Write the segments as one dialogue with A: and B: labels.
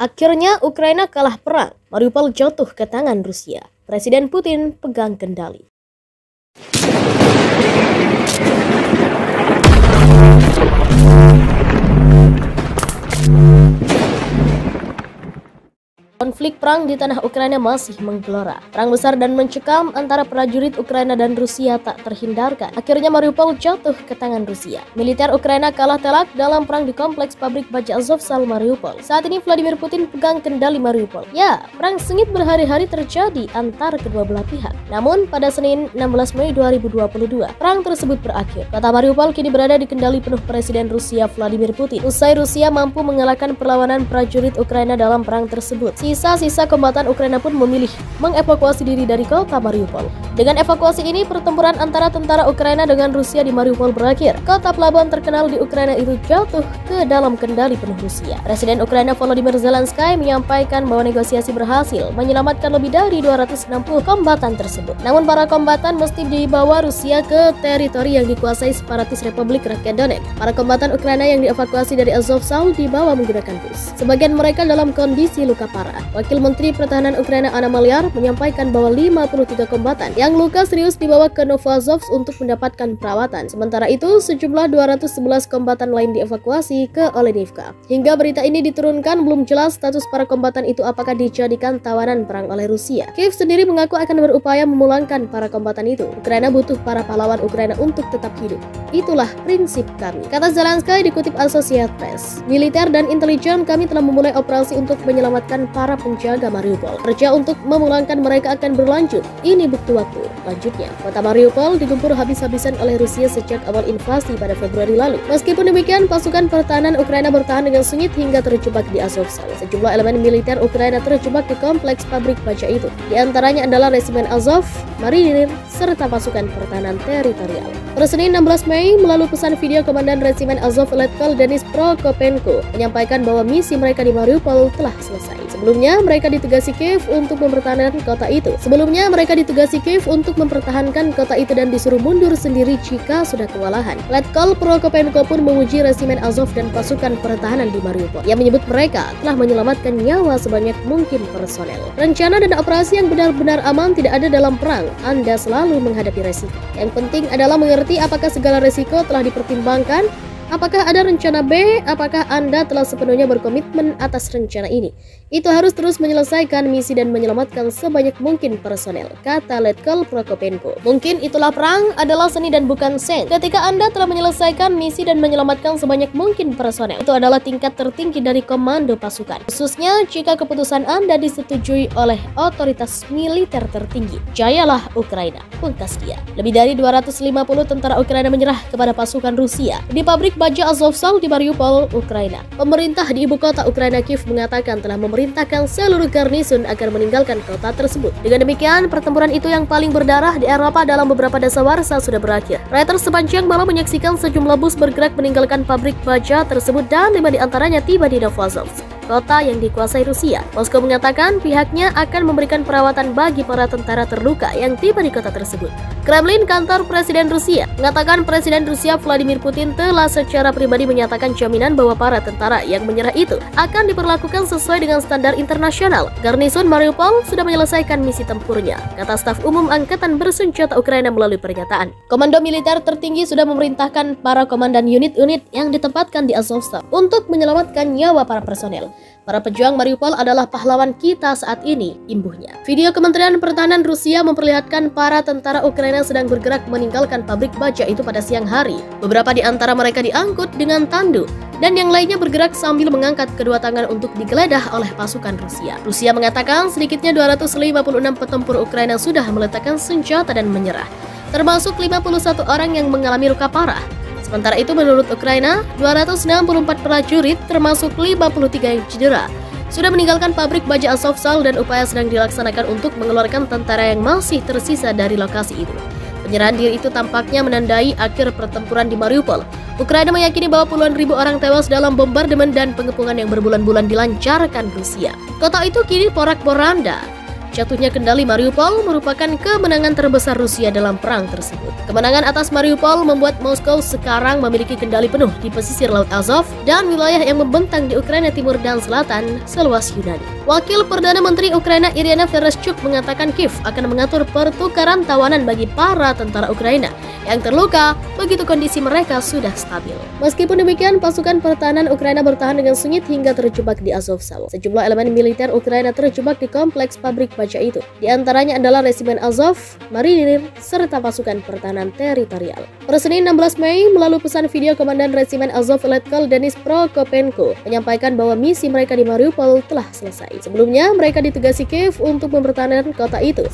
A: Akhirnya Ukraina kalah perang, Mariupol jatuh ke tangan Rusia. Presiden Putin pegang kendali. Konflik perang di tanah Ukraina masih menggelora. Perang besar dan mencekam antara prajurit Ukraina dan Rusia tak terhindarkan. Akhirnya Mariupol jatuh ke tangan Rusia. Militer Ukraina kalah telak dalam perang di kompleks pabrik baja Azovstal Mariupol. Saat ini Vladimir Putin pegang kendali Mariupol. Ya, perang sengit berhari-hari terjadi antara kedua belah pihak. Namun, pada Senin 16 Mei 2022, perang tersebut berakhir. Kota Mariupol kini berada di kendali penuh Presiden Rusia Vladimir Putin. Usai Rusia mampu mengalahkan perlawanan prajurit Ukraina dalam perang tersebut, sisa-sisa kombatan Ukraina pun memilih mengevakuasi diri dari kota Mariupol. Dengan evakuasi ini, pertempuran antara tentara Ukraina dengan Rusia di Mariupol berakhir. Kota pelabuhan terkenal di Ukraina itu jatuh ke dalam kendali penuh Rusia. Presiden Ukraina Volodymyr Zelensky menyampaikan bahwa negosiasi berhasil menyelamatkan lebih dari 260 kombatan tersebut. Namun para kombatan mesti dibawa Rusia ke teritori yang dikuasai separatis Republik Rakyat Donetsk. Para kombatan Ukraina yang dievakuasi dari Azovstal dibawa menggunakan bus. Sebagian mereka dalam kondisi luka parah. Wakil Menteri Pertahanan Ukraina Anna Maliar menyampaikan bahwa 53 kombatan yang luka serius dibawa ke Novazovsk untuk mendapatkan perawatan. Sementara itu, sejumlah 211 kombatan lain dievakuasi ke Olenivka. Hingga berita ini diturunkan, belum jelas status para kombatan itu apakah dijadikan tawanan perang oleh Rusia. Kiev sendiri mengaku akan berupaya memulangkan para kombatan itu. Ukraina butuh para pahlawan Ukraina untuk tetap hidup. Itulah prinsip kami, kata Zelensky dikutip Associated Press. Militer dan intelijen kami telah memulai operasi untuk menyelamatkan para penjaga Mariupol. Kerja untuk memulangkan mereka akan berlanjut. Ini butuh waktu. Lanjutnya, kota Mariupol digempur habis-habisan oleh Rusia sejak awal invasi pada Februari lalu. Meskipun demikian, pasukan pertahanan Ukraina bertahan dengan sengit hingga terjebak di Azovstal. Sejumlah elemen militer Ukraina terjebak di kompleks pabrik baja itu. Di antaranya adalah Resimen Azov, Marinir, serta pasukan pertahanan teritorial. Pada Senin 16 Mei, melalui pesan video Komandan Resimen Azov Letkol Denis Prokopenko menyampaikan bahwa misi mereka di Mariupol telah selesai. Sebelumnya, mereka ditugasi Kiev untuk mempertahankan kota itu. Dan disuruh mundur sendiri jika sudah kewalahan. Letkol Prokopenko pun memuji Resimen Azov dan pasukan pertahanan di Mariupol. Yang menyebut mereka telah menyelamatkan nyawa sebanyak mungkin personel. Rencana dan operasi yang benar-benar aman tidak ada dalam perang. Anda selalu menghadapi resiko. Yang penting adalah mengerti apakah segala resiko telah dipertimbangkan. Apakah ada rencana B? Apakah Anda telah sepenuhnya berkomitmen atas rencana ini? Itu harus terus menyelesaikan misi dan menyelamatkan sebanyak mungkin personel, kata Letkol Prokopenko. Mungkin itulah perang adalah seni dan bukan sen. Ketika Anda telah menyelesaikan misi dan menyelamatkan sebanyak mungkin personel, itu adalah tingkat tertinggi dari komando pasukan. Khususnya jika keputusan Anda disetujui oleh otoritas militer tertinggi. Jayalah Ukraina, pungkas dia. Lebih dari 250 tentara Ukraina menyerah kepada pasukan Rusia di pabrik baja Azovstal di Mariupol, Ukraina. Pemerintah di ibu kota Ukraina Kiev mengatakan telah memerintahkan seluruh garnison agar meninggalkan kota tersebut. Dengan demikian, pertempuran itu yang paling berdarah di Eropa dalam beberapa dasawarsa sudah berakhir. Reuters sepanjang malam menyaksikan sejumlah bus bergerak meninggalkan pabrik baja tersebut dan 5 diantaranya tiba di Novazovsk, kota yang dikuasai Rusia. Moskow mengatakan pihaknya akan memberikan perawatan bagi para tentara terluka yang tiba di kota tersebut. Kremlin, kantor Presiden Rusia, mengatakan Presiden Rusia Vladimir Putin telah secara pribadi menyatakan jaminan bahwa para tentara yang menyerah itu akan diperlakukan sesuai dengan standar internasional. Garnison Mariupol sudah menyelesaikan misi tempurnya, kata staf umum Angkatan Bersenjata Ukraina melalui pernyataan. Komando militer tertinggi sudah memerintahkan para komandan unit-unit yang ditempatkan di Azovstal untuk menyelamatkan nyawa para personel. Para pejuang Mariupol adalah pahlawan kita saat ini, imbuhnya. Video Kementerian Pertahanan Rusia memperlihatkan para tentara Ukraina sedang bergerak meninggalkan pabrik baja itu pada siang hari. Beberapa di antara mereka diangkut dengan tandu, dan yang lainnya bergerak sambil mengangkat kedua tangan untuk digeledah oleh pasukan Rusia. Rusia mengatakan sedikitnya 256 petempur Ukraina sudah meletakkan senjata dan menyerah, termasuk 51 orang yang mengalami luka parah. Sementara itu, menurut Ukraina, 264 prajurit termasuk 53 yang cedera sudah meninggalkan pabrik baja Azovstal dan upaya sedang dilaksanakan untuk mengeluarkan tentara yang masih tersisa dari lokasi itu. Penyerahan diri itu tampaknya menandai akhir pertempuran di Mariupol. Ukraina meyakini bahwa puluhan ribu orang tewas dalam bombardemen dan pengepungan yang berbulan-bulan dilancarkan Rusia. Kota itu kini porak-poranda. Jatuhnya kendali Mariupol merupakan kemenangan terbesar Rusia dalam perang tersebut. Kemenangan atas Mariupol membuat Moskow sekarang memiliki kendali penuh di pesisir Laut Azov dan wilayah yang membentang di Ukraina Timur dan Selatan seluas Yunani. Wakil Perdana Menteri Ukraina Iryna Vereshchuk mengatakan Kiev akan mengatur pertukaran tawanan bagi para tentara Ukraina yang terluka begitu kondisi mereka sudah stabil. Meskipun demikian, pasukan pertahanan Ukraina bertahan dengan sengit hingga terjebak di Azovstal. Sejumlah elemen militer Ukraina terjebak di kompleks pabrik baja itu. Di antaranya adalah Resimen Azov, Marinir, serta pasukan pertahanan teritorial. Per Senin 16 Mei, melalui pesan video Komandan Resimen Azov Letkol Denis Prokopenko menyampaikan bahwa misi mereka di Mariupol telah selesai. Sebelumnya, mereka ditugasi Kiev untuk mempertahankan kota itu.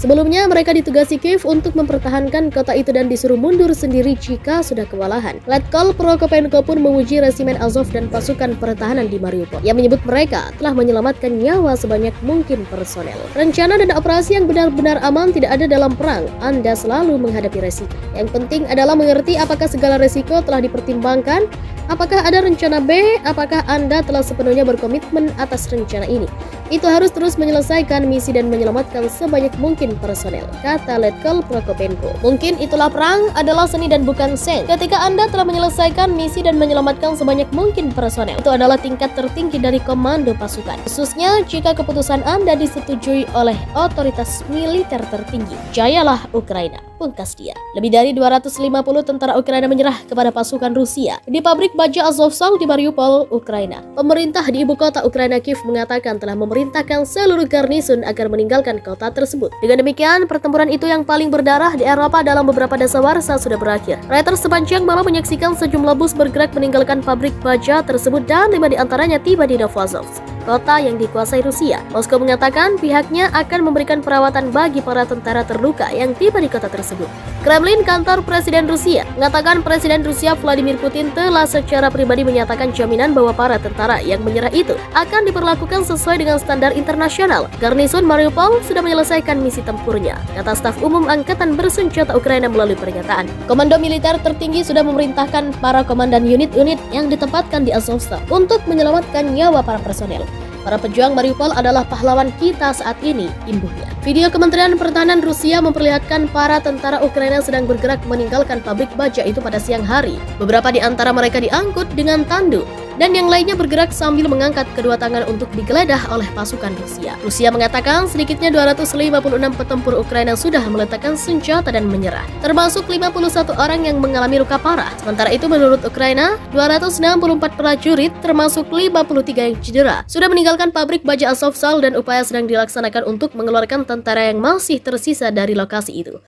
A: Dan disuruh mundur sendiri jika sudah kewalahan. Letkol Prokopenko pun memuji Resimen Azov dan pasukan pertahanan di Mariupol. Yang menyebut mereka telah menyelamatkan nyawa sebanyak mungkin personel. Rencana dan operasi yang benar-benar aman tidak ada dalam perang. Anda selalu menghadapi resiko. Yang penting adalah mengerti apakah segala resiko telah dipertimbangkan. Apakah ada rencana B? Apakah Anda telah sepenuhnya berkomitmen atas rencana ini? Itu harus terus menyelesaikan misi dan menyelamatkan sebanyak mungkin personel, kata Letkol Prokopenko. Mungkin itulah perang adalah seni dan bukan sen. Ketika Anda telah menyelesaikan misi dan menyelamatkan sebanyak mungkin personel, itu adalah tingkat tertinggi dari komando pasukan. Khususnya jika keputusan Anda disetujui oleh otoritas militer tertinggi. Jayalah Ukraina, pungkas dia. Lebih dari 250 tentara Ukraina menyerah kepada pasukan Rusia di pabrik baja Azovstal di Mariupol, Ukraina. Pemerintah di ibu kota Ukraina Kiev mengatakan telah memerintahkan seluruh garnison agar meninggalkan kota tersebut. Dengan demikian, pertempuran itu yang paling berdarah di Eropa dalam beberapa dasawarsa sudah berakhir. Reuters sepanjang malam menyaksikan sejumlah bus bergerak meninggalkan pabrik baja tersebut dan 5 diantaranya tiba di Novozovsk, kota yang dikuasai Rusia. Moskow mengatakan pihaknya akan memberikan perawatan bagi para tentara terluka yang tiba di kota tersebut. Kremlin, kantor Presiden Rusia, mengatakan Presiden Rusia Vladimir Putin telah secara pribadi menyatakan jaminan bahwa para tentara yang menyerah itu akan diperlakukan sesuai dengan standar internasional. Garnison Mariupol sudah menyelesaikan misi tempurnya, kata staf umum Angkatan Bersenjata Ukraina melalui pernyataan. Komando militer tertinggi sudah memerintahkan para komandan unit-unit yang ditempatkan di Azovstal untuk menyelamatkan nyawa para personel. Para pejuang Mariupol adalah pahlawan kita saat ini, imbuhnya. Video Kementerian Pertahanan Rusia memperlihatkan para tentara Ukraina sedang bergerak meninggalkan pabrik baja itu pada siang hari. Beberapa di antara mereka diangkut dengan tandu, dan yang lainnya bergerak sambil mengangkat kedua tangan untuk digeledah oleh pasukan Rusia. Rusia mengatakan sedikitnya 256 petempur Ukraina sudah meletakkan senjata dan menyerah, termasuk 51 orang yang mengalami luka parah. Sementara itu menurut Ukraina, 264 prajurit termasuk 53 yang cedera sudah meninggalkan pabrik baja Azovstal dan upaya sedang dilaksanakan untuk mengeluarkan tentara yang masih tersisa dari lokasi itu.